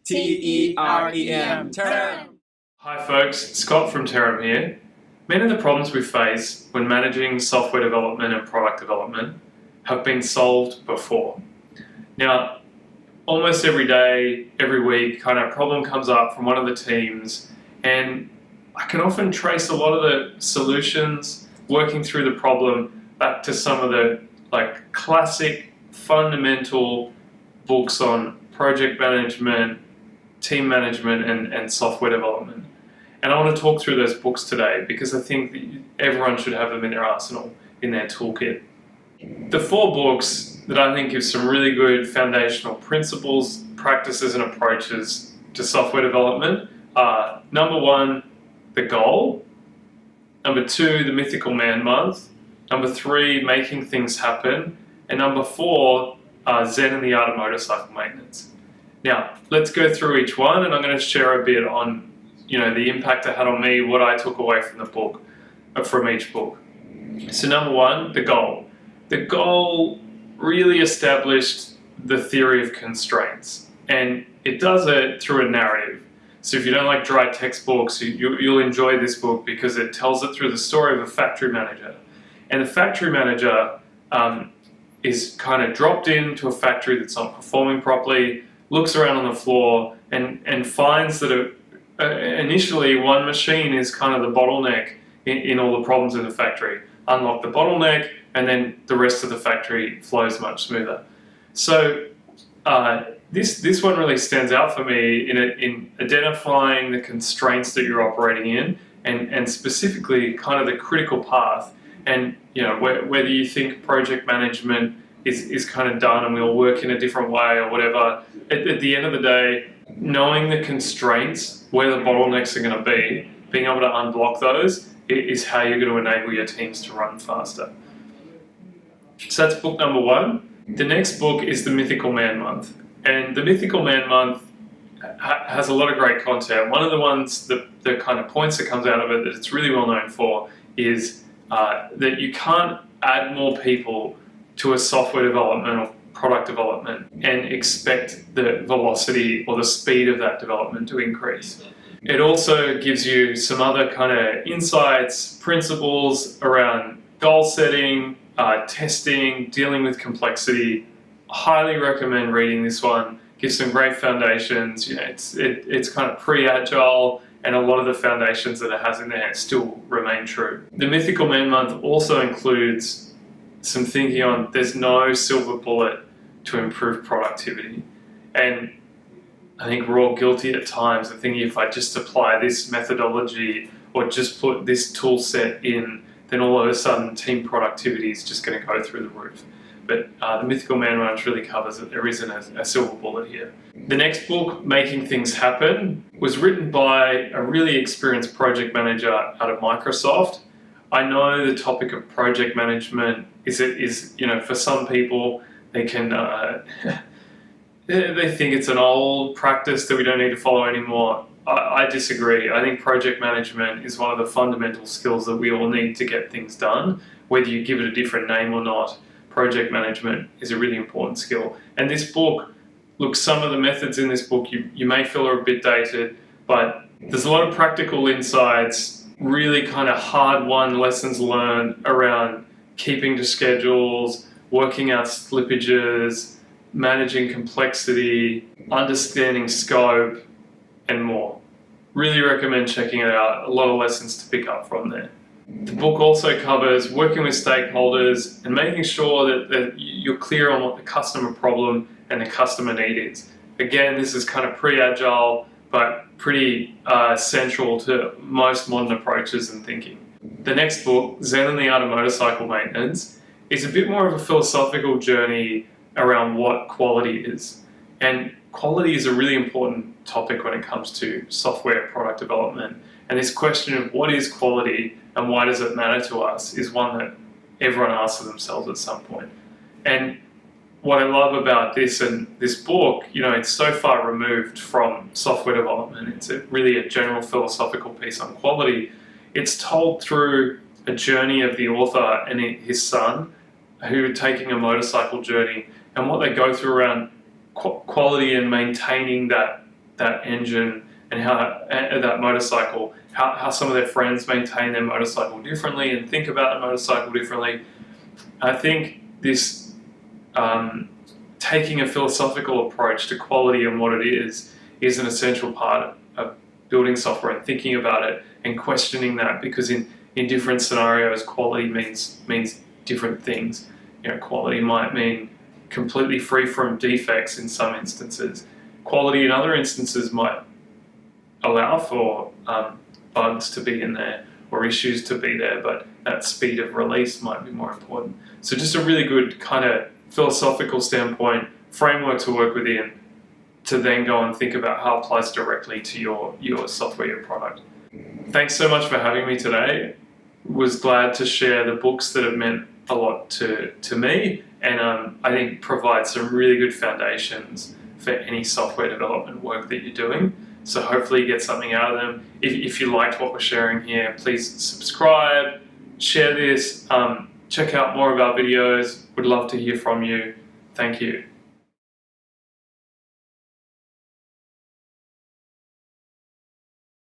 TEREM, Terem. Hi folks, Scott from Terem here. Many of the problems we face when managing software development and product development have been solved before. Now, almost every day, every week, kind of problem comes up from one of the teams, and I can often trace a lot of the solutions working through the problem back to some of the classic fundamental books on project management, team management, and software development. And I want to talk through those books today because I think that everyone should have them in their arsenal, in their toolkit. The 4 books that I think give some really good foundational principles, practices, and approaches to software development are number 1, The Goal, number 2, The Mythical Man Month, number 3, Making Things Happen, and number 4, Zen and the Art of Motorcycle Maintenance. Now, let's go through each one, and I'm going to share a bit on the impact it had on me, what I took away from the book, from each book. So number 1, The Goal. The Goal really established the theory of constraints, and it does it through a narrative. So if you don't like dry textbooks, you'll enjoy this book because it tells it through the story of a factory manager. And the factory manager is kind of dropped into a factory that's not performing properly, looks around on the floor and finds that initially one machine is kind of the bottleneck in all the problems in the factory. Unlock the bottleneck and then the rest of the factory flows much smoother. So this one really stands out for me in identifying the constraints that you're operating in and specifically kind of the critical path. And whether you think project management is kind of done and we all work in a different way or whatever, at the end of the day, knowing the constraints, where the bottlenecks are going to be, being able to unblock those is how you're going to enable your teams to run faster. So that's book number 1. The next book is The Mythical Man Month. And The Mythical Man Month has a lot of great content. One of the ones, the kind of points that comes out of it that it's really well known for is that you can't add more people to a software development or product development and expect the velocity or the speed of that development to increase. It also gives you some other kind of insights, principles around goal setting, testing, dealing with complexity. Highly recommend reading this one. Gives some great foundations. It's kind of pre-agile, and a lot of the foundations that it has in there still remain true. The Mythical Man Month also includes some thinking on there's no silver bullet to improve productivity. And I think we're all guilty at times of thinking if I just apply this methodology or just put this tool set in, then all of a sudden team productivity is just going to go through the roof. But the Mythical Man Month really covers that there isn't a silver bullet here. The next book, Making Things Happen, was written by a really experienced project manager out of Microsoft. I know the topic of project management is for some people, they can they think it's an old practice that we don't need to follow anymore. I disagree. I think project management is one of the fundamental skills that we all need to get things done. Whether you give it a different name or not, project management is a really important skill. And this book, look, some of the methods in this book you may feel are a bit dated, but there's a lot of practical insights, really kind of hard-won lessons learned around keeping to schedules, working out slippages, managing complexity, understanding scope, and more. Really recommend checking it out. A lot of lessons to pick up from there. The book also covers working with stakeholders and making sure that you're clear on what the customer problem and the customer need is. Again, this is kind of pre-agile, but pretty central to most modern approaches and thinking. The next book, Zen and the Art of Motorcycle Maintenance, is a bit more of a philosophical journey around what quality is. And quality is a really important topic when it comes to software product development. And this question of what is quality and why does it matter to us is one that everyone asks themselves at some point. And what I love about this and this book, it's so far removed from software development. It's really a general philosophical piece on quality. It's told through a journey of the author and his son, who are taking a motorcycle journey, and what they go through around quality and maintaining that that engine and how that motorcycle, how some of their friends maintain their motorcycle differently and think about the motorcycle differently. I think this taking a philosophical approach to quality and what it is an essential part of building software and thinking about it and questioning that, because in different scenarios, quality means different things. Quality might mean completely free from defects in some instances. Quality in other instances might allow for bugs to be in there or issues to be there, but that speed of release might be more important. So just a really good kind of philosophical standpoint, framework to work within, to then go and think about how it applies directly to your software, your product. Thanks so much for having me today. Was glad to share the books that have meant a lot to me, and I think provide some really good foundations for any software development work that you're doing. So hopefully you get something out of them. If you liked what we're sharing here, please subscribe, share this, check out more of our videos. Would love to hear from you. Thank you.